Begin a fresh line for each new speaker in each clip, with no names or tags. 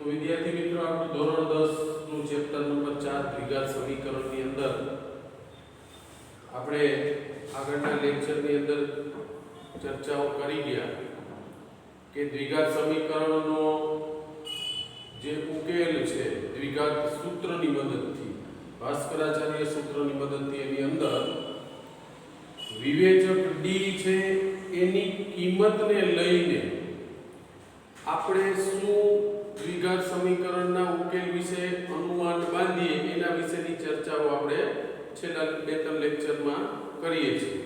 તો વિદ્યાર્થી મિત્રો આપણું ધોરણ 10 નું ચેપ્ટર નંબર 4 દ્વિઘાત સમીકરણની અંદર આપણે આગળના લેક્ચરની અંદર ચર્ચાઓ કરી ગયા કે દ્વિઘાત સમીકરણનો જે ઉકેલ છે દ્વિઘાત સૂત્રની મદદથી ભાસ્કરાચાર્ય સૂત્રની મદદથી એની અંદર વિવેચક d છે એની કિંમતને લઈને આપણે શું દ્વિઘાત સમીકરણના ઉકેલ વિશે અનુમાન બાંધીએ એના વિશેની ચર્ચાઓ આપણે છેલ્લા 2-3 લેક્ચરમાં કરીએ છીએ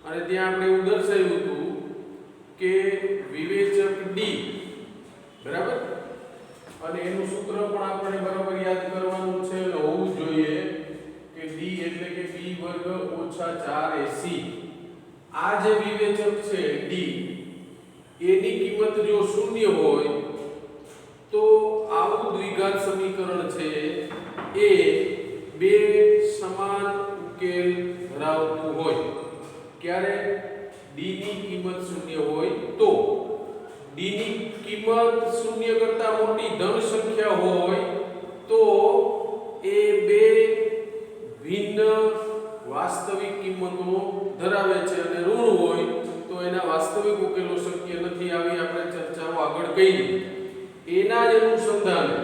અને ત્યાં આપણે એવું દર્શાવ્યું હતું કે વિવેચક d બરાબર અને એનું સૂત્ર પણ આપણે બરાબર યાદ કરવાનું છે અને હોવું જોઈએ કે d એટલે કે b વર્ગ ઓછા 4ac આ જે વિવેચક છે d એની કિંમત જો શૂન્ય હોય તો આવું દ્વિઘાત સમીકરણ છે એ બે સમાન ઉકેલ ધરાવતું હોય ક્યારે d ની કિંમત શૂન્ય હોય તો d ની કિંમત શૂન્ય કરતા મોટી ધન સંખ્યા હોય તો એ બે ભિન્ન વાસ્તવિક કિંમતો ધરાવે છે અને ઋણ હોય તો એના વાસ્તવિક ઉકેલો શક્ય નથી આવી આપણે ચર્ચાઓ આગળ કરી એના જ અનુસંધાને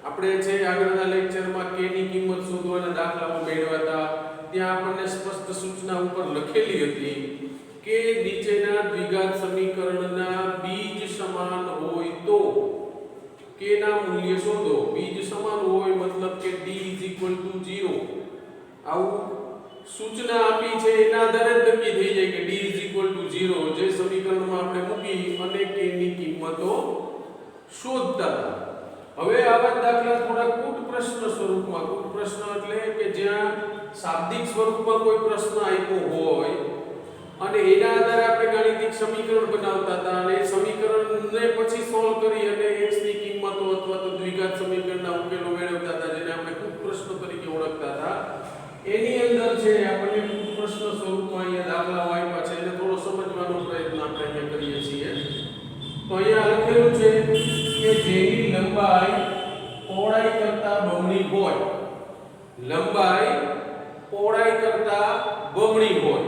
આપણે છે આગળના લેક્ચરમાં k ની કિંમત શોધવાના દાખલામાં મેળવ્યા હતા ત્યાં આપણને સ્પષ્ટ સૂચના ઉપર લખેલી હતી કે નીચેના દ્વિઘાત સમીકરણના બીજ સમાન હોય તો k ના મૂલ્ય શોધો બીજ સમાન હોય મતલબ કે d 0 આવું સૂચના આપી છે એના આધારે જ નક્કી થઈ જાય કે d 0 જે સમીકરણમાં આપણે મૂકી અને k ની કિંમતો શોધતા હવે આવા દાખલા થોડા કૂટ પ્રશ્ન સ્વરૂપમાં કૂટ પ્રશ્ન એટલે કે જ્યાં શાબ્દિક સ્વરૂપમાં કોઈ પ્રશ્ન આપ્યો હોય અને એના આધારે આપણે ગાણિતિક સમીકરણ બનાવતા હતા અને એ સમીકરણને પછી સોલ્વ કરી અને x ની કિંમતો અથવા તો દ્વિઘાત સમીકરણના ઉકેલો મેળવતા હતા જેને આપણે કૂટ પ્રશ્ન તરીકે ઓળખતા હતા એની અંદર છે આપણે કૂટ પ્રશ્ન સ્વરૂપમાં અહીંયા દાખલાઓ આપ્યા છે એને થોડો સમજવાનો પ્રયત્ન આપણે અહીંયા કરીએ છીએ તો અહીંયા લખેલું છે કે જેની લંબાઈ પહોળાઈ કરતા બમણી હોય લંબાઈ પહોળાઈ કરતા બમણી હોય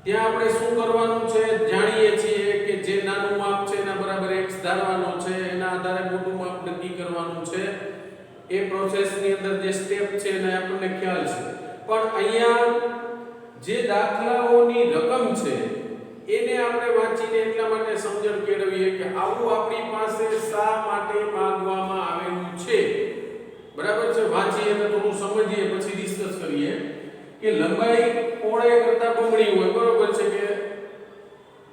ત્યાં આપણે શું કરવાનું છે જાણીએ છીએ કે જે નાનું માપ છે એના બરાબર x ધારવાનો છે એના આધારે મોટું માપ નક્કી કરવાનું છે એ પ્રોસેસની અંદર જે સ્ટેપ છે એને આપણને ખ્યાલ છે પણ અહીંયા જે દાખલાઓની રકમ છે એને આપણે વાંચીને એટલા માટે સમજણ કેળવીએ કે આવું આપણી પાસે શા માટે માંગવામાં આવેલું છે બરાબર છે વાંચીએ તો થોડું સમજીએ પછી ડિસ્કસ કરીએ કે લંબાઈ પહોળાઈ કરતા બમણી હોય બરોબર છે કે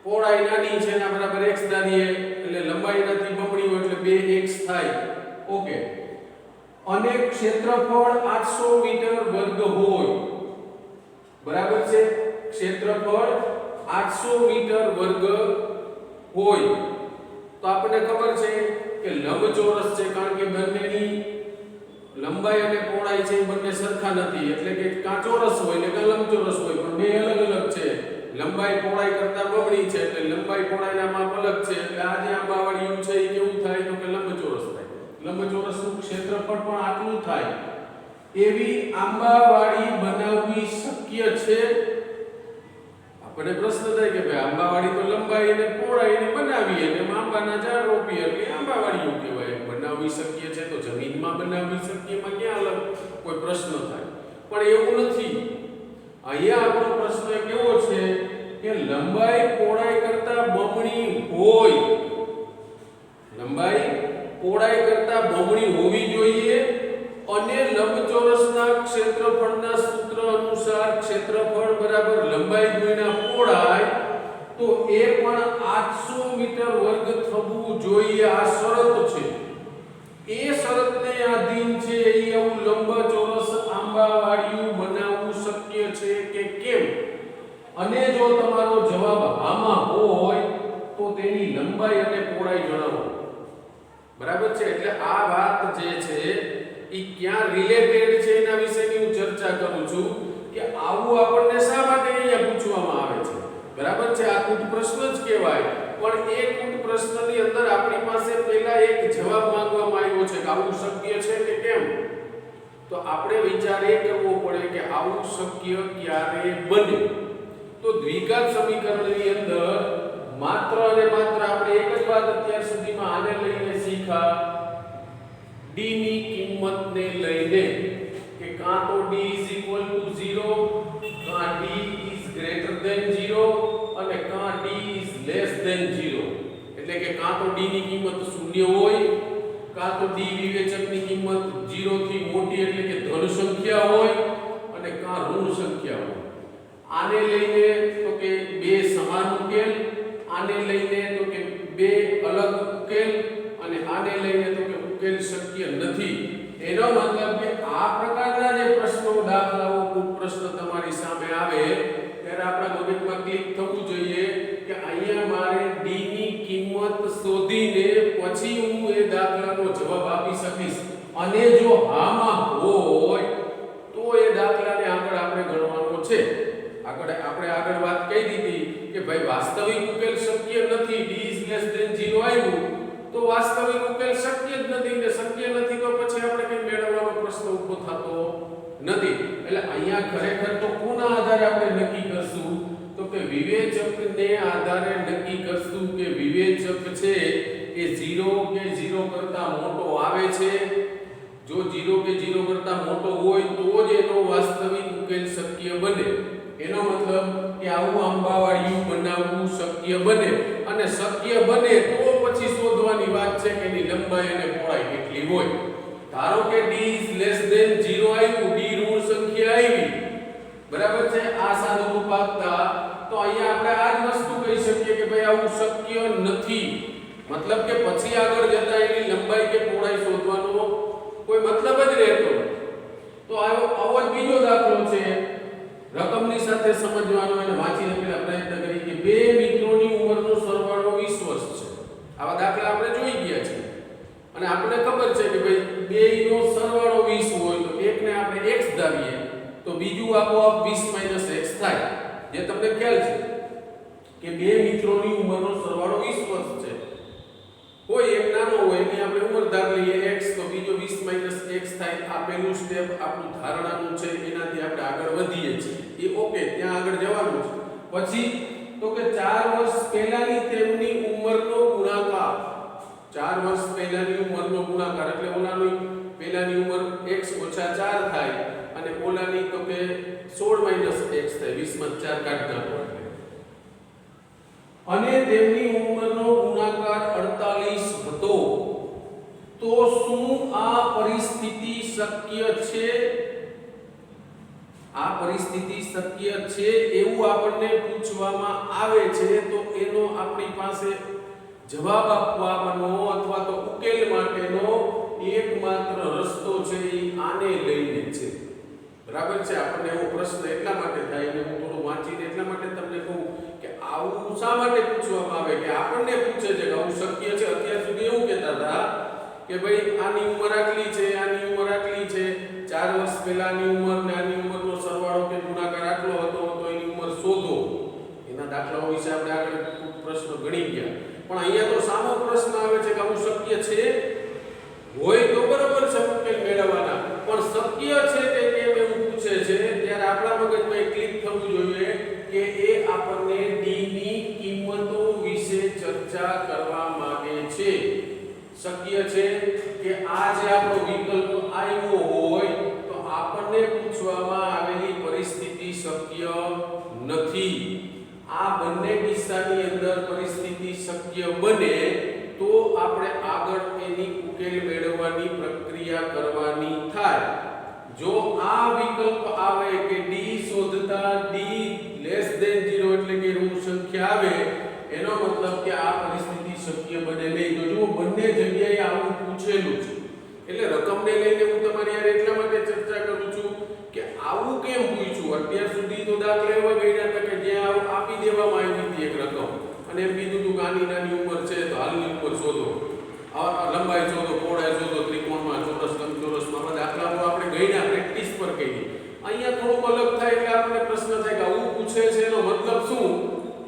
પહોળાઈ નાની છે એના બરાબર x ધારીએ એટલે લંબાઈ નાથી બમણી હોય એટલે 2x થાય ઓકે અને ક્ષેત્રફળ 800 મીટર વર્ગ હોય બરાબર છે ક્ષેત્રફળ 800 મીટર વર્ગ હોય તો આપણને ખબર છે કે લંબચોરસ છે કારણ કે બંનેની લંબાઈ અને પહોળાઈ છે બંને સરખા નથી એટલે કે કાં ચોરસ હોય ને કાં લંબચોરસ હોય પણ બે અલગ અલગ છે લંબાઈ પહોળાઈ કરતા બમણી છે એટલે લંબાઈ પહોળાઈના માપ અલગ છે એટલે આ જે આંબાવાળીયું છે એ કેવું થાય તો કે લંબચોરસ થાય લંબચોરસનું ક્ષેત્રફળ પણ આટલું થાય એવી આંબાવાળી બનાવવી શક્ય છે આપણે પ્રશ્ન થાય કે ભાઈ આંબાવાળી તો લંબાઈ અને પહોળાઈને બનાવીએ અને આંબાના ઝાડ રોપીએ એટલે આંબાવાળીયું કહેવાય બનાવવી શક્ય છે તો જમીનમાં બનાવવી શક્ય માં ક્યાં અલગ કોઈ પ્રશ્ન થાય પણ એવું નથી અહીંયા આપણો પ્રશ્ન કેવો છે કે લંબાઈ પહોળાઈ કરતા બમણી હોય લંબાઈ પહોળાઈ કરતા બમણી હોવી જોઈએ અને લંબચોરસના ક્ષેત્રફળના સૂત્ર અનુસાર ક્ષેત્રફળ બરાબર લંબાઈ ગુણ્યા પહોળાઈ તો એ પણ 800 મીટર વર્ગ થવું જોઈએ આ શરત છે એ શરતને આધીન છે એ આવું લંબચોરસ આંબાવાળિયું બનાવવું શક્ય છે કે કેમ અને જો તમારો જવાબ આમાં હોય તો તેની લંબાઈ અને પહોળાઈ જણાવો બરાબર છે એટલે આ વાત જે છે ઈ ક્યાં રિલેટેડ છે એના વિશેની હું ચર્ચા કરું છું કે આવું આપણને શા માટે અહીંયા પૂછવામાં આવે છે બરાબર છે આ કૂટ પ્રશ્ન જ કહેવાય પણ એ કૂટ પ્રશ્નની અંદર આપણી પાસે પહેલા એક જવાબ તો આપણે વિચાર એ કરવો પડે કે આવું શક્ય ક્યારે બને. તો દ્વિઘાત સમીકરણની અંદર માત્ર અને માત્ર આપણે એક જ વાત અત્યાર સુધીમાં આને લઈને શીખા, d ની કિંમતને લઈને કે કાં તો d = 0, કાં d > 0 અને કાં d < 0. એટલે કે કાં તો d ની કિંમત 0 હોય, કાં તો d વિવેચકની કિંમત 0 થી મોટી એટલે કે ધન સંખ્યા હોય અને કાં ઋણ સંખ્યા હોય. આને લઈને તો કે બે સમાન ઉકેલ, આને લઈને તો કે બે અલગ ઉકેલ અને આને લઈને તો કે ઉકેલ શક્ય નથી. એનો મતલબ કે આ પ્રકારના જે પ્રશ્નો દાખલાઓ કોઈ પ્રશ્ન તમારી સામે આવે ત્યારે આપણા મગજમાં ક્લિક થવું જોઈએ કે અહીંયા મારે d ની કિંમત શોધીને પછી હું એ દાખલાનો જવાબ આપી શકીશ અને જો હામાં હોય તો એ દાખલાને આગળ આપણે ગણવાનો છે. આગળ વાત કહી દીધી કે ભાઈ વાસ્તવિક ઉકેલ શક્ય નથી, d < 0 આવ્યું તો વાસ્તવિક ઉકેલ શક્ય જ નથી ને શક્ય નથી તો પછી આપણે કઈ મેળવવાનો પ્રશ્ન ઊભો થતો નથી. એટલે અહીંયા ખરેખર તો કોના આધારે આપણે નક્કી કરશું તો કે વિવેચકને આધારે નક્કી કરશું કે વિવેચક છે એ 0 કે 0 કરતા મોટો આવે છે. જો 0 કે 0 કરતા મોટો હોય તો જ એનો વાસ્તવિક ઉકેલ શક્ય બને. એનો મતલબ કે આવું આંબાવાળિયું બનાવવું શક્ય બને અને શક્ય બને તો પછી શોધવાની વાત છે કે એની લંબાઈ અને પહોળાઈ કેટલી હોય. ધારો કે d < 0 આવ્યું, d ઋણ સંખ્યા આવી, બરાબર છે. આ સાદુરૂપ આપતા તો અહીંયા આપણે આ જ વસ્તુ કહી શકીએ કે ભાઈ આવું શક્ય નથી. મતલબ કે પછી આગળ જતા એની લંબાઈ કે પહોળાઈ શોધવાનો કોઈ મતલબ જ રહેતો. તો આવો જ બીજો દાખલો છે, રકમની સાથે સમજવાનો અને વાંચીને પહેલા પ્રયત્ન કરી કે બે મિત્રોની ઉંમરનો સરવાળો 20 વર્ષ છે. આવા દાખલા આપણે જોઈ ગયા છે અને આપણને ખબર છે કે ભાઈ બેયનો સરવાળો 20 હોય તો એકને આપણે x ધારીએ તો બીજું આપોઆપ 20 - x થાય. જે તમને ખ્યાલ છે કે બે મિત્રોની ઉંમરનો સરવાળો 20 વર્ષ છે. કોઈ એક નાનો હોય એની આપણે ઉંમર ધારી લઈએ x તો બીજો 20 - x થાય. આ પહેલું સ્ટેપ આપણું ધારણાનું છે, એનાથી આપણે આગળ વધીએ છીએ. એ ઓકે, ત્યાં આગળ જવાનું છે. પછી તો કે 4 વર્ષ પહેલાની તેમની ઉંમરનો ગુણાકાર, 4 વર્ષ પહેલાની ઉંમરનો ગુણાકાર એટલે ઓલાની પહેલાની ઉંમર x - 4 થાય અને ઓલાની તો કે 16 - x થાય. 20 માં 4 કાઢી નાખો એટલે અને તેમની ઉંમરનો ગુણાકાર 48 હતો. તો શું આ પરિસ્થિતિ શક્ય છે? આ પરિસ્થિતિ શક્ય છે એવું આપણને પૂછવામાં આવે છે તો એનો આપણી પાસે જવાબ આપવાનો અથવા તો ઉકેલ માટેનો એકમાત્ર રસ્તો છે એ આને લઈને છે. બરાબર છે. આપણને એવો પ્રશ્ન એટલા માટે થાય અને હું થોડું વાંચીને એટલા માટે તમને કહું કે આવું શા માટે પૂછવામાં આવે કે આપણને પૂછે છે કે આવું શક્ય છે. અત્યાર સુધી એવું કહેતા હતા કે ભાઈ આની ઉંમર આટલી છે, આની ઉંમર આટલી છે, 4 વર્ષ પહેલાની ઉંમર ને આની ઉંમરનો સરવાળો કે ગુણાકાર આટલો હતો તો એની ઉંમર શોધો. એના દાખલાઓ વિશે આપણે આગળ પ્રશ્ન ગણી ગયા. પણ અહીંયા તો સામો પ્રશ્ન આવે છે કે આવું શક્ય છે. હોય તો બરાબર છે ઉકેલ મેળવવાના, પણ શક્ય છે કે કેમ એવું પૂછે છે ત્યારે આપણા મગજમાં ક્લિક થવું જોઈએ કે એ આપણને d ની કિંમતો વિશે ચર્ચા કરવા માંગે છે. શક્ય છે કે આ જે આપણો વિકલ્પ આવ્યો હોય તો આપણને પૂછવામાં આવેલી પરિસ્થિતિ શક્ય નથી. આ બંને કિસ્સાની અંદર પરિસ્થિતિ શક્ય બને તો આપણે આગળ એની ઉકેલ મેળવવાની પ્રક્રિયા કરવાની થાય. જો આ વિકલ્પ આવે કે d શોધતા d < 0 એટલે કે ઋણ સંખ્યા આવે એનો મતલબ કે આ પરિસ્થિતિ શક્ય બને નહીં. તો જો બંને જગ્યાએ આવું પૂછેલું છે એટલે રકમને લઈને હું તમારી યાર એટલા માટે ચર્ચા કરું છું કે આવું કેમ પૂછ્યું. અત્યાર સુધી તો દાખલા એવા ગણ્યા હતા કે જ્યાં આપી દેવામાં આવી હતી એક રકમ અને એમ કીધું હતું કે આની નાની ઉંમર છે તો હાલની ઉંમર શોધો, લંબાઈ શોધો, પહોળાઈ શોધો, ત્રિકોણમાં, ચોરસ, લંબચોરસમાં બધા દાખલાઓ આપણે ગણ્યા, પ્રેક્ટિસ પર કરી. અહીંયા થોડુંક અલગ થાય એટલે આપણને પ્રશ્ન થાય કે આવું પૂછે છે એનો મતલબ શું?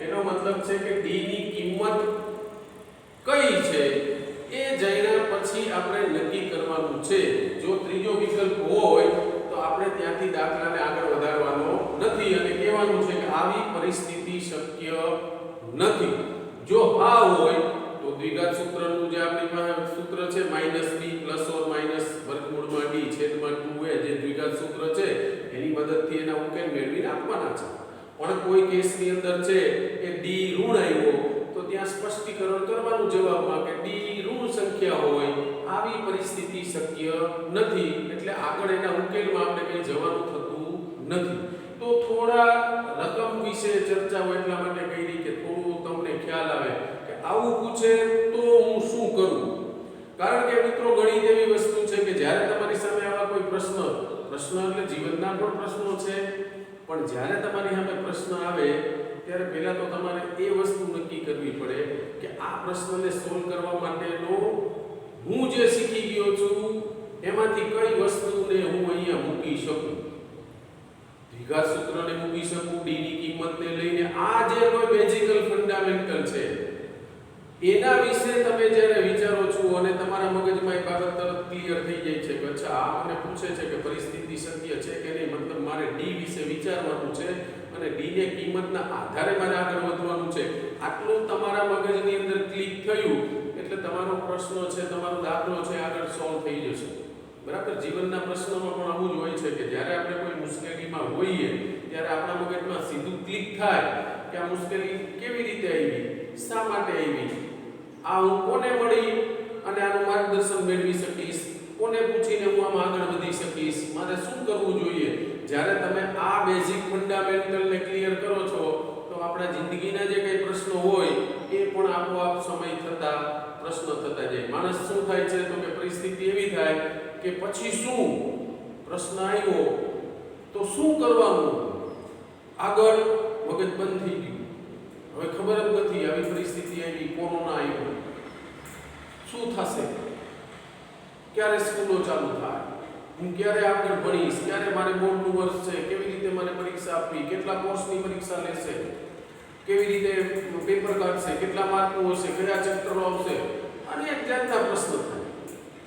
એનો મતલબ છે કે d ની કિંમત કઈ છે એ જાણ્યા પછી આપણે નક્કી કરવાનું છે. જો ત્રીજો વિકલ્પ હોય તો આપણે ત્યાંથી દાખલાને આગળ વધારવાનો નથી અને કહેવાનું છે કે આવી પરિસ્થિતિ શક્ય નથી. જો હા હોય તો દ્વિઘાત સૂત્રનું જે આપણી પાસે સૂત્ર છે -b ± વર્ગમૂળમાં d છેદમાં 2a જે દ્વિઘાત સૂત્ર છે એની મદદથી એના ઉકેલ મેળવીને આપવાના છે. પણ કોઈ કેસની અંદર છે એ d ઋણ આવ્યો તો ત્યાં સ્પષ્ટીકરણ કરવાનું જવાબમાં કે d ઋણ સંખ્યા હોય આવી પરિસ્થિતિ શક્ય નથી, એટલે આગળ એના ઉકેલમાં આપણે કંઈ જવાનું થતું નથી. તો થોડા રકમ વિશે ચર્ચા હોય એટલા માટે કહી કે થોડું તમને ખ્યાલ આવે કે આવું પૂછે તો હું શું કરું. કારણ કે મિત્રો ગણિત એવી વસ્તુ છે કે જ્યારે તમારી સામે આવા કોઈ પ્રશ્ન એટલે જીવનના પણ પ્રશ્નો છે, પણ જ્યારે તમારી સામે પ્રશ્ન આવે ત્યારે પહેલા તો તમારે એ વસ્તુ નક્કી કરવી પડે કે આ પ્રશ્નને સોલ્વ કરવા માટેનો હું જે શીખી ગયો છું એમાંથી કઈ વસ્તુને હું અહીંયા મૂકી શકું. દ્વિઘાત સૂત્રને મૂકી શકું, d ની કિંમતને લઈને આ જે કોઈ બેઝિકલ ફંડામેન્ટલ છે એના વિશે તમે જ્યારે વિચારો છો અને તમારા મગજમાં એ બાબત તરત ક્લિયર થઈ જાય છે કે અચ્છા આ મને પૂછે છે કે પરિસ્થિતિ શક્ય છે કે નહીં, મતલબ મારે d વિશે વિચારવાનું છે અને d ને કિંમતના આધારે મારે આગળ વધવાનું છે. આટલું તમારા મગજની અંદર ક્લિક થયું એટલે તમારો પ્રશ્ન છે, તમારો દાખલો છે આગળ સોલ્વ થઈ જશે. બરાબર. જીવનના પ્રશ્નોમાં પણ આવું જ હોય છે કે જ્યારે આપણે કોઈ મુશ્કેલીમાં હોઈએ ત્યારે આપણા મગજમાં સીધું ક્લિક થાય કે આ મુશ્કેલી કેવી રીતે આવી, શા માટે આવી, આ હું કોને મળી અને આનું માર્ગદર્શન મેળવી શકીશ, કોને પૂછીને હું આમાં આગળ વધી શકીશ, મારે શું કરવું જોઈએ. જ્યારે તમે આ બેઝિક ફંડામેન્ટલને ક્લિયર કરો છો તો આપણા જિંદગીના જે કંઈ પ્રશ્નો હોય એ પણ આપોઆપ સમય થતા પ્રશ્ન થતા જાય. માણસ શું થાય છે તો કે પરિસ્થિતિ એવી થાય કે પછી શું, પ્રશ્ન આવ્યો તો શું કરવાનું, આગળ મગજ બંધ થઈ ગયું, હવે ખબર જ નથી, આવી પરિસ્થિતિ આવી, કોરોના આવ્યો, શું થશે, ક્યારે સ્કૂલો ચાલુ થાય, હું ક્યારે આગળ ભણીશ, ક્યારે મારે બોર્ડનું વર્ષ છે, કેવી રીતે મારે પરીક્ષા આપવી, કેટલા કોર્સની પરીક્ષા લેશે, કેવી રીતે પેપર કાઢશે, કેટલા માર્કનું હશે, કયા ચેપ્ટરો આવશે, અને એક જાતના પ્રશ્ન થાય.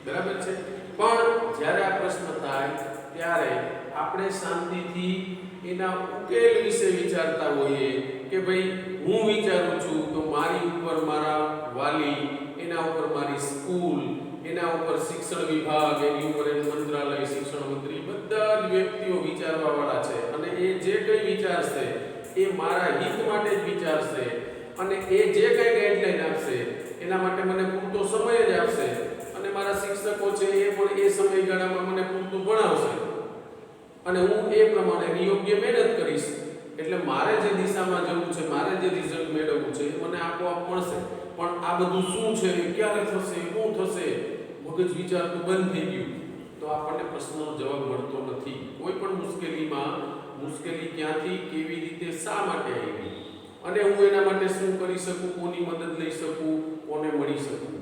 બરાબર છે. પણ જ્યારે આ પ્રશ્ન થાય ત્યારે આપણે શાંતિથી એના ઉકેલ વિશે વિચારતા હોઈએ કે ભાઈ હું વિચારું છું તો મારી ઉપર મારા વાલી, એના ઉપર મારી સ્કૂલ, એના ઉપર શિક્ષણ વિભાગ, એની ઉપર મંત્રાલય, શિક્ષણ મંત્રી, બધા જ વ્યક્તિઓ વિચારવાવાળા છે અને એ જે કંઈ વિચારશે એ મારા હિત માટે જ વિચારશે અને એ જે કંઈ ગાઈડલાઈન આપશે એના માટે મને પૂરતો સમય જ આપશે અને મારા શિક્ષકો છે એ પણ એ સમયગાળામાં મને પૂરતું ભણાવશે અને હું એ પ્રમાણે યોગ્ય મહેનત કરીશ. એટલે મારે જે દિશામાં જવું છે, મારે જે રિઝલ્ટ મેળવવું છે એ મને આપોઆપ મળશે. પણ આ બધું શું છે, ક્યારે થશે, શું થશે, મગજ વિચારતું બંધ થઈ ગયું તો આપણને પ્રશ્નનો જવાબ મળતો નથી. કોઈ પણ મુશ્કેલીમાં મુશ્કેલી ક્યાંથી, કેવી રીતે, શા માટે આવી અને હું એના માટે શું કરી શકું, કોની મદદ લઈ શકું, કોને મળી શકું,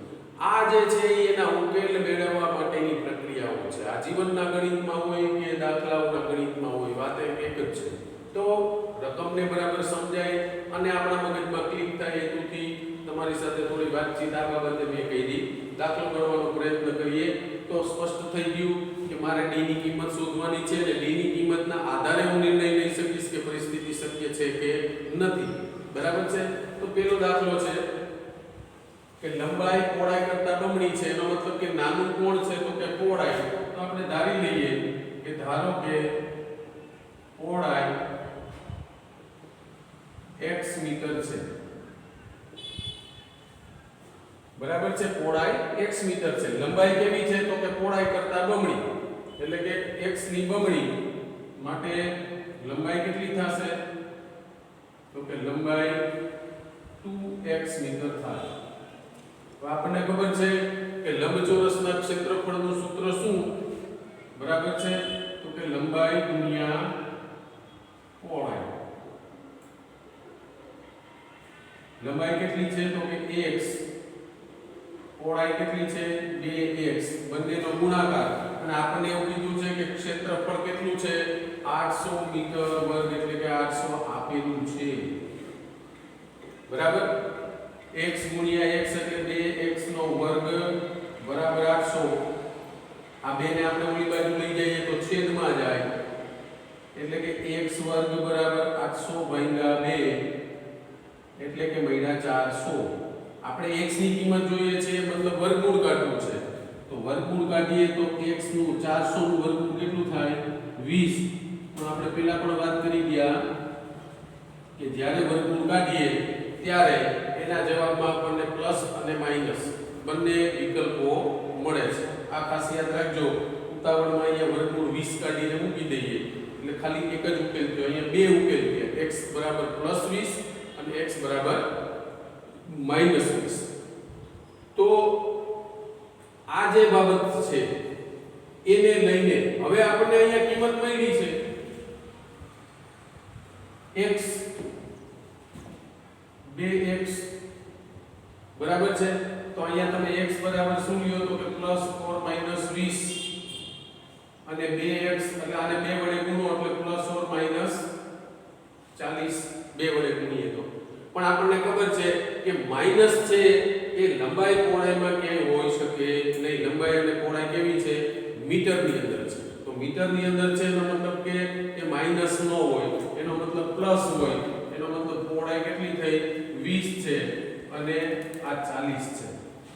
આ જે છે એના ઉકેલ મેળવવા માટેની પ્રક્રિયાઓ છે. આ જીવનના ગણિતમાં હોય કે દાખલાઓના ગણિતમાં હોય, વાત એક જ છે. તો રકમને બરાબર સમજાય અને આપણા મગજમાં ક્લિક થાય હેતુથી તમારી સાથે થોડી વાતચીત આ બાબતે મેં કરી. દાખલો ગણવાનો પ્રયત્ન કરીએ તો સ્પષ્ટ થઈ ગયું કે મારે d ની કિંમત શોધવાની છે અને d ની કિંમતના આધારે હું નિર્ણય લઈ શકીશ કે પરિસ્થિતિ શક્ય છે કે નથી. બરાબર છે. તો પહેલો દાખલો છે કે લંબાઈ પહોળાઈ કરતા બમણી છે, એનો મતલબ કે નાનું કોણ છે તો કે પહોળાઈ. તો આપણે ધારી લઈએ કે ધારો કે પહોળાઈ x મીટર છે. બરાબર છે. પહોળાઈ x મીટર છે. લંબાઈ કેવી છે તો કે પહોળાઈ કરતા બમણી, એટલે કે x ની બમણી માટે લંબાઈ કેટલી થશે તો કે લંબાઈ 2x મીટર થાય. તો આપણને ખબર છે કે લંબચોરસના ક્ષેત્રફળનું સૂત્ર શું? બરાબર છે. તો કે લંબાઈ ગુણ્યા પહોળાઈ. લંબાઈ કેટલી છે તો કે x, પહોળાઈ કેટલી છે 2x, બંનેનો ગુણાકાર અને આપણને એવું કીધું છે કે ક્ષેત્રફળ કેટલું છે 800 મીટર વર્ગ, એટલે કે 800 આપેલું છે. બરાબર. x ગુણ્યા x એટલે 2x નો વર્ગ બરાબર 800 આ બે ને આપણે ઓલી બાજુ લઈ જઈએ તો છેદમાં જાય એટલે કે x વર્ગ બરાબર 800 ભાગ્યા 2 એટલે કે મળ્યા 400. આપણે x ની કિંમત જોઈએ છે મતલબ વર્ગમૂળ કાઢવું છે તો વર્ગમૂળ કાઢીએ તો x નું 400 નું વર્ગમૂળ કેટલું થાય 20. તો આપણે પહેલા પણ વાત કરી ગયા કે જ્યારે વર્ગમૂળ કાઢીએ ત્યારે એના જવાબમાં આપણને પ્લસ અને માઈનસ બંને વિકલ્પો મળે છે. આ ખાસ યાદ રાખજો. ઉતાવળમાં અહીંયા વર્ગમૂળ 20 કાઢીને મૂકી દઈએ એટલે ખાલી એક જ ઉકેલ થયો. અહીંયા બે ઉકેલ થયા x બરાબર +20 અને x બરાબર -20. તો આ જે બાબત છે એને લઈને હવે આપણને અહીંયા કિંમત મળી છે x 2x બરાબર છે. તો અહીંયા તમે x બરાબર શું લ્યો તો કે +or-20 અને 2x એટલે આને 2 વડે ગુણો એટલે +or-40 2 વડે ગુણીએ તો પણ આપણને ખબર છે કે માઈનસ છે એ લંબાઈ પહોળાઈમાં ક્યાંય હોઈ શકે નહીં. લંબાઈ અને પહોળાઈ કેવી છે મીટરની અંદર છે. તો મીટરની અંદર છે એનો મતલબ કે એ માઈનસ ન હોય એનો મતલબ પ્લસ હોય. એનો મતલબ પહોળાઈ કેટલી થઈ 20 છે અને આ 40 છે.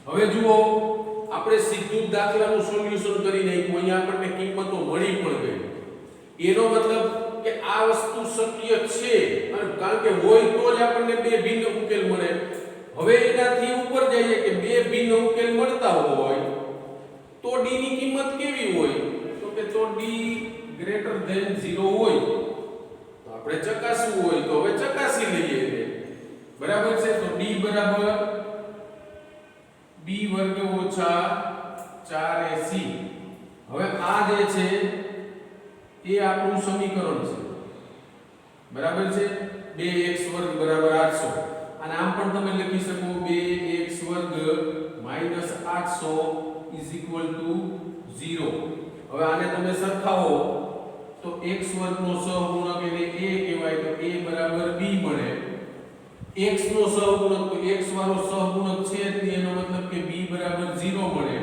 હવે જુઓ આપણે સીધું જ દાખલાનું સોલ્યુશન કરી નાખ્યું. અહીંયા આપણને કિંમતો મળી પણ ગઈ. એનો મતલબ કે આ વસ્તુ શક્ય છે અને કારણ કે હોય તો જ આપણને બે ભિન્ન ઉકેલ મળે. હવે એનાથી ઉપર જઈએ કે બે ભિન્ન ઉકેલ મળતા હોય તો d ની કિંમત કેવી હોય તો કે તો d > 0 હોય તો આપણે ચકાસવું હોય તો હવે ચકાસી લઈએ એને. બરાબર છે. તો d બરાબર b વર્ગ ઓછા 4ac. હવે આ જે છે એ આપણું સમીકરણ છે. બરાબર છે. 2x વર્ગ બરાબર 800 અને આમ પણ તમે લખી શકો 2x વર્ગ -800 = 0. હવે આને તમે સરખાવો તો x વર્ગનો સહગુણક એને a કહેવાય તો a બરાબર b મળે. x નો સહગુણક તો x વાળો સહગુણક છે જ નહીં એનો મતલબ કે b બરાબર 0 મળે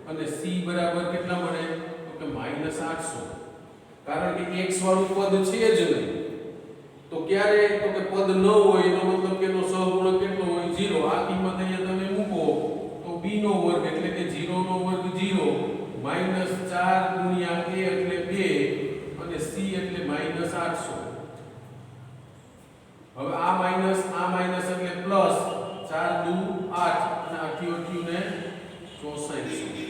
અને c બરાબર કેટલા મળે તો કે -800. કારણ કે x વાળું પદ છે જ નહીં તો ક્યારે તો કે પદ ન હોય એનો મતલબ કે એનો સહગુણક કેટલો હોય 0. આ કિંમત અહીંયા તમે મૂકો તો b નો વર્ગ એટલે કે 0 નો વર્ગ 0 -4 ગુણ્યા a એટલે 2 અને c એટલે -800. હવે આ માઈનસ એટલે પ્લસ 4 દુ 8 અને 8 ને 64.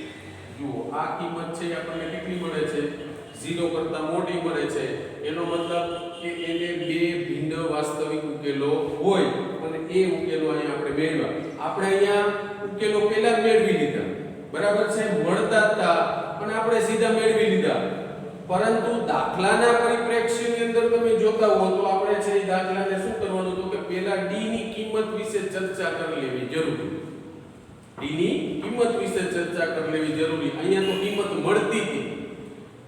જુઓ આ કિંમત છે આપણને કેટલી મળે છે 0 કરતા મોટી મળે છે. એનો મતલબ કે એને બે ભિન્ન વાસ્તવિક ઉકેલો હોય અને એ ઉકેલો અહીંયા આપણે મેળવ્યા. આપણે અહીંયા ઉકેલો પહેલા મેળવી લીધા. બરાબર છે. મળતા હતા પણ આપણે સીધા મેળવી લીધા. પરંતુ દાખલાના પરિપ્રેક્ષ્યની અંદર તમે જોતા હો તો આપણે છે એ દાખલાને શું કરવાનું તો કે પહેલા d ની કિંમત વિશે ચર્ચા કરી લેવી જરૂરી. d ની કિંમત વિશે ચર્ચા કરી લેવી જરૂરી. અહીંયા તો કિંમત મળતી હતી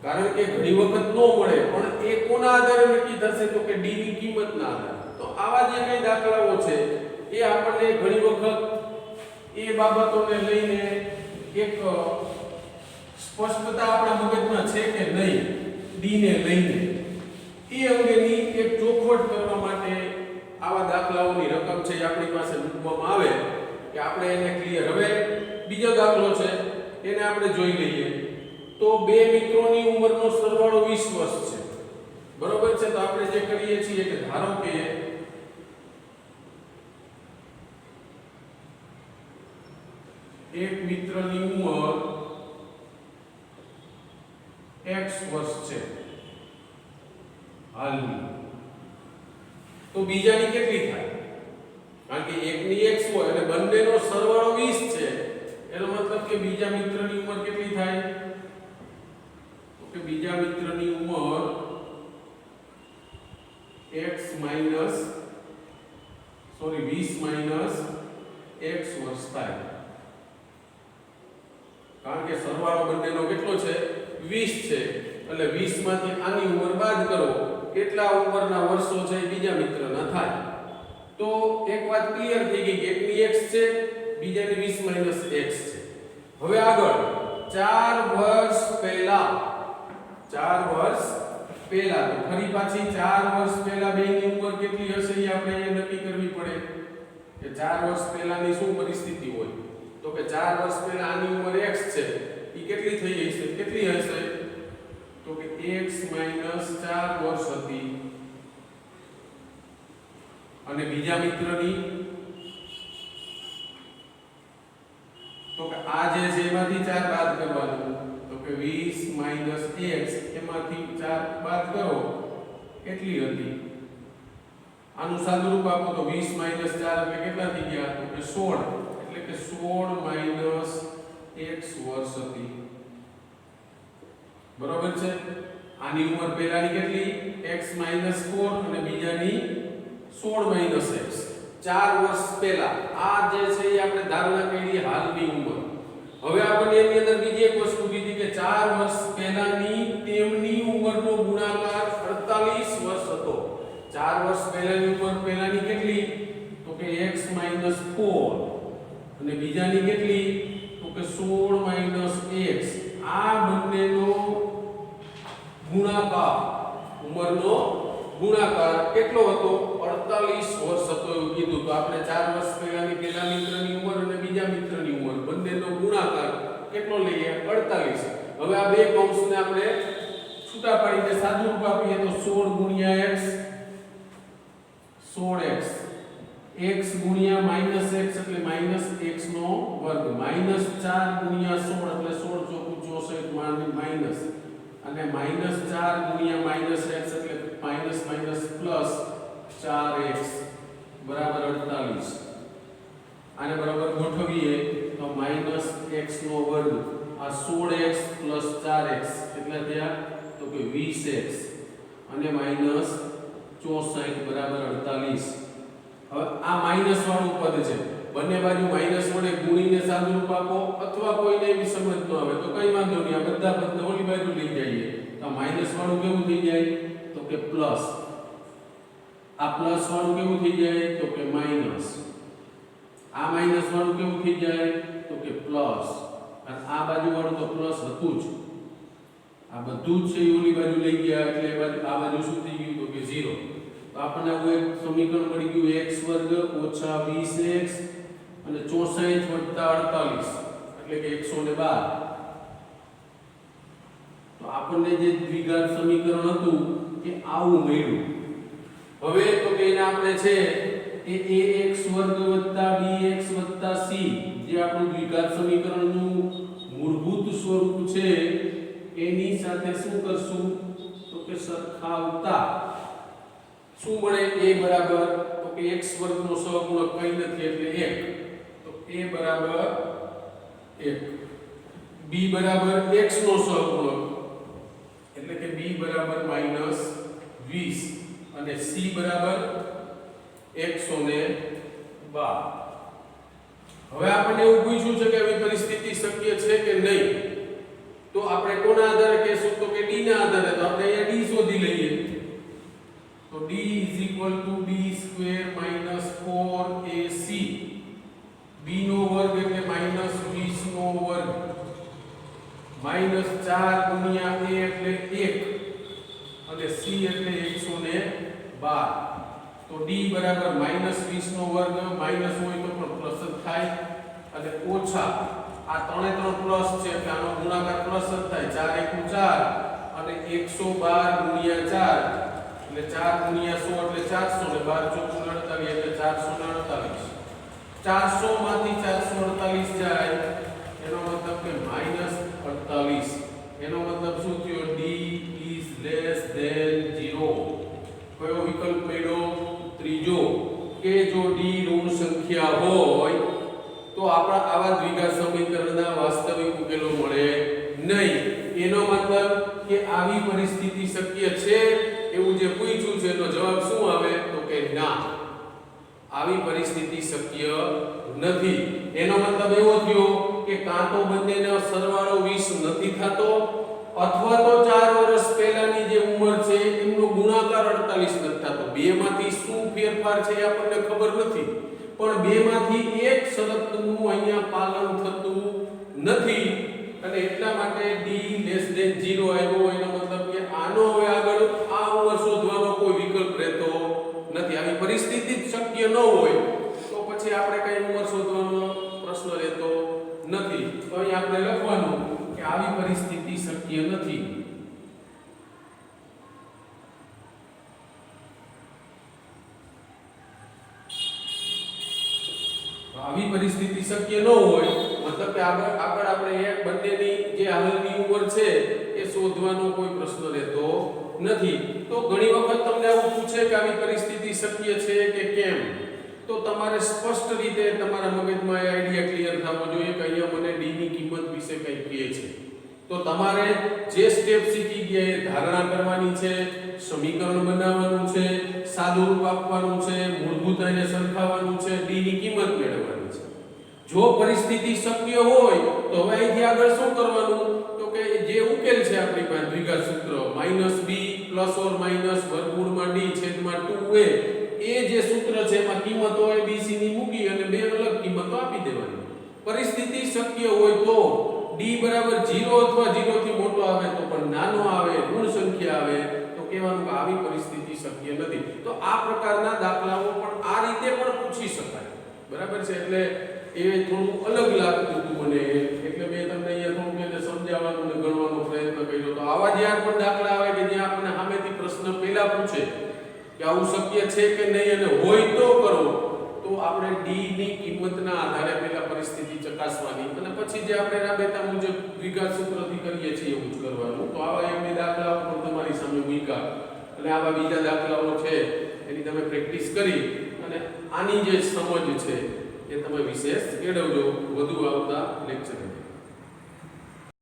કારણ કે ઘણી વખત ન મળે પણ એ કોના આધારે નક્કી થશે તો કે d ની કિંમતના આધારે. તો આવા જે કઈ દાખલાઓ છે એ આપણને ઘણી વખત એ બાબતોને લઈને એક સ્પષ્ટતા આપણા મગજમાં છે કે નહીં d ને લઈને એ અંગેની એક ચોખવટ કરવા માટે આવા દાખલાઓની રકમ છે આપણી પાસે મૂકવામાં આવે કે આપણે એને ક્લિયર. હવે બીજો દાખલો છે એને આપણે જોઈ લઈએ. તો બે મિત્રોની ઉંમરનો સરવાળો 20 વર્ષ છે. બરોબર છે. તો આપણે જે કરીએ છીએ કે ધારો કે એક મિત્રની ઉંમર x વર્ષ છે હાલની. તો બીજાની કેટલી થાય કારણ કે એકની x હોય અને બંનેનો સરવાળો 20 છે એનો મતલબ કે બીજા મિત્રની ઉંમર કેટલી થાય તો કે બીજા મિત્રની ઉંમર x 20 x વર્ષ થાય. કારણ કે સરવાળો બંનેનો કેટલો છે 20 છે એટલે 20 માંથી આની ઉંમર બાદ કરો કેટલા ઉંમરના વર્ષો છે બીજા મિત્રના થાય. તો એક વાત ક્લિયર થઈ ગઈ કે એકની x છે બીજાની 20 x છે. હવે આગળ 4 વર્ષ પહેલા તો ફરી પાછી 4 વર્ષ પહેલા બેની ઉંમર કેટલી હશે એ આપણે અહીંયા નક્કી કરવી પડે કે 4 વર્ષ પહેલાની શું પરિસ્થિતિ હોય તો કે 4 વર્ષ પહેલા આની ઉંમર x છે એ કેટલી થઈ હશે તો કે x - 4 વર્ષ હતી અને બીજા મિત્રની તો કે આ જે છે એમાંથી 4 બાદ કરવાનું તો કે 20 - x એમાંથી 4 બાદ કરો કેટલી હતી આનું સાદુરૂપ આપો તો 20 - 4 એટલે કેટલા થઈ ગયા તો કે 16 એટલે કે 16 - x વર્ષ હતી બરોબર છે આની ઉંમર પહેલાની કેટલી x - 4 અને બીજાની 16 - x 4 વર્ષ પહેલા આ જે છે એ આપણે ધારણા કરી હાલની ઉંમર હવે આપણને એની અંદર બીજી એક વસ્તુ કીધી કે 4 વર્ષ પહેલાની તેમની ઉંમરનો ગુણાકાર 48 વર્ષ હતો 4 વર્ષ પહેલાની ઉંમર પહેલાની કેટલી તો કે x - 4 અને બીજાની કેટલી તો કે 16 - x આ બંનેનો ગુણાકાર ઉંમરનો ગુણાકાર કેટલો હતો 48 વર્ષ હતો એવું કીધું તો આપણે 4 વર્ષ પહેલાની પહેલા મિત્રની ઉંમર અને બીજા મિત્રની ઉંમર બંનેનો ગુણાકાર કેટલો લઈએ 48 હવે આ બે કૌંસને આપણે છૂટા પાડીને સાદુરૂપ આપીએ તો 16 x 16x x ગુણ્યા -x એટલે -x નો વર્ગ -4 ગુણ્યા 16 એટલે 16 ચોકું 64 માઈનસ અને -4 ગુણ્યા -x એટલે માઈનસ પ્લસ 4x બરાબર 48 આને બરાબર ગોઠવીએ તો -x નો વર્ગ આ 16x 4x કેટલા થયા તો કે 20x અને -64 બરાબર 48 હવે આ માઈનસ વાળું પદ છે બંને બાજુ માઈનસ વડે ગુણીને સાદુરૂપ આપો અથવા કોઈને એવી સમજ ન આવે તો કઈ વાંધો નહીં આ બધા પદને ઓલી બાજુ લઈ જઈએ તો માઈનસ વાળું કેવું થઈ જાય તો કે પ્લસ આ પ્લસ વાળું કેવું થઈ જાય તો કે માઈનસ આ માઈનસ વાળું કેવું થઈ જાય તો કે પ્લસ અને આ બાજુ વાળું તો પ્લસ હતું જ આ બધું જ છે ઓલી બાજુ લઈ ગયા એટલે એ બાજુ આ બાજુ શું થઈ ગયું તો કે 0 તો આપણને આવું એક સમીકરણ મળી ગયું x વર્ગ ઓછા 20x અને 64 વત્તા 48 એટલે કે 112 તો આપણને જે દ્વિઘાત સમીકરણ હતું એ આવું મળ્યું હવે તો કે એને આપણે છે એ ax વર્ગ વત્તા bx વત્તા c જે આપણું દ્વિઘાત સમીકરણનું મૂળભૂત સ્વરૂપ છે એની સાથે શું કરશું તો કે સરખાવતા શું મળે a બરાબર તો કે x વર્ગ નો સહગુણક કંઈ નથી એટલે 1 તો a બરાબર 1 b બરાબર x નો સહગુણક એટલે કે b બરાબર -20 અને c બરાબર 112 હવે આપણને એવું પૂછ્યું છે કે આવી પરિસ્થિતિ શક્ય છે કે નહીં તો આપણે કોના આધારે કહેશું તો કે d ના આધારે તો આપણે અહીંયા d શોધી લઈએ તો d b² - 4ac b નો વર્ગ એટલે -20 નો વર્ગ -4 ગુણ્યા a એટલે 1 અને c એટલે 112 તો d બરાબર -20 નો વર્ગ માઈનસ હોય તો પણ પ્લસ જ થાય અને ઓછા આ ત્રણે ત્રણ પ્લસ છે એટલે આનો ગુણાકાર પ્લસ જ થાય 4 * 4 અને 112 ગુણ્યા 4 એટલે 4 ગુણ્યા 100 એટલે 400 ને 12 * 4 = 48 એટલે 448 400 માંથી 448 જાય એનો મતલબ કે -48 એનો મતલબ શું થયો d is less than 0 કયો વિકલ્પ મળ્યો ત્રીજો કે જો d ઋણ સંખ્યા હોય તો આપણા આવા દ્વિઘાત સમીકરણના વાસ્તવિક ઉકેલો મળે નહીં એનો મતલબ કે આવી પરિસ્થિતિ શક્ય છે એવું જે પૂછ્યું છે એનો જવાબ શું આવે તો કે ના આવી પરિસ્થિતિ શક્ય નથી એનો મતલબ એવો થયો કે કાં તો બંનેનો સરવાળો 20 નથી થતો અથવા તો 4 વર્ષ પહેલાની જે ઉંમર છે એમનો ગુણાકાર 48 નથી થતો બેમાંથી શું ફેરફાર છે એ આપણને ખબર નથી પણ બેમાંથી એક શરતનું અહીંયા પાલન થતું નથી અને એટલા માટે d લેસ દેન 0 આવ્યો એનો મતલબ કે આનો હવે આગળ આ ઉંમર શોધવાનો કોઈ વિકલ્પ રહેતો નથી. આવી પરિસ્થિતિ જ શક્ય ન હોય તો પછી આપણે કઈ ઉંમર શોધવાનો પ્રશ્ન રહેતો નથી. તો અહીં આપણે લખવાનું કે આવી પરિસ્થિતિ શક્ય નથી. આવી પરિસ્થિતિ શક્ય ન હોય મતલબ કે આગળ આપણે એક બંનેની જે હાલની ઉંમર છે એ શોધવાનો કોઈ પ્રશ્ન રહેતો નથી. તો ઘણી વખત તમને આવું પૂછે કે આવી પરિસ્થિતિ શક્ય છે કે કેમ, તો તમારે સ્પષ્ટ રીતે તમારા મગજમાં એ આઈડિયા ક્લિયર થવો જોઈએ કે અહીંયા મને d ની કિંમત વિશે કંઈ કહે છે. તો તમારે જે સ્ટેપ શીખી ગયા એ ધારણા કરવાની છે, સમીકરણ બનાવવાનું છે, સાદું રૂપ આપવાનું છે, મૂળભૂત અને સરખાવવાનું છે, d ની કિંમત મેળવવાની છે. જો પરિસ્થિતિ શક્ય હોય તો હવે અહીંથી આગળ શું કરવાનું, તો કે જે ઉકેલ છે આપણી પાસે દ્વિઘાત સૂત્ર -b ± વર્ગમૂળમાં d છેદમાં 2a એ જે સૂત્ર છે એમાં કિંમતો a b c ની મૂકી અને બે અલગ કિંમતો આપી દેવાની. પરિસ્થિતિ શક્ય હોય તો d બરાબર 0 અથવા 0 થી મોટો આવે તો પણ નાનો આવે, ઋણ સંખ્યા આવે તો કહેવાનું કે આવી પરિસ્થિતિ શક્ય નથી. તો આ પ્રકારના દાખલાઓ પણ આ રીતે પણ પૂછી શકાય. બરાબર છે. એટલે એ થોડું અલગ લાગતું હતું મને, એટલે મેં તમને અહીંયા થોડું એને સમજાવવાનો અને ગણવાનો પ્રયત્ન કર્યો. તો આવા જ્યાં પણ દાખલા આવે કે જ્યાં આપણને સામેથી પ્રશ્ન પહેલા પૂછે કે આવું શક્ય છે કે નહીં અને હોય તો કરો, તો આપણે d ની કિંમતના આધારે પહેલા પરિસ્થિતિ ચકાસવાની અને પછી જે આપણે રાબેતા મુજબ દ્વિઘાત સૂત્રથી કરીએ છીએ એવું જ કરવાનું. તો આવા એક બે દાખલાઓ પણ તમારી સામે મૂક્યા અને આવા બીજા દાખલાઓ છે એની તમે પ્રેક્ટિસ કરી અને આની જે સમજ છે એ તમે વિશેષ કેળવજો વધુ આવતા લેક્ચરમાં.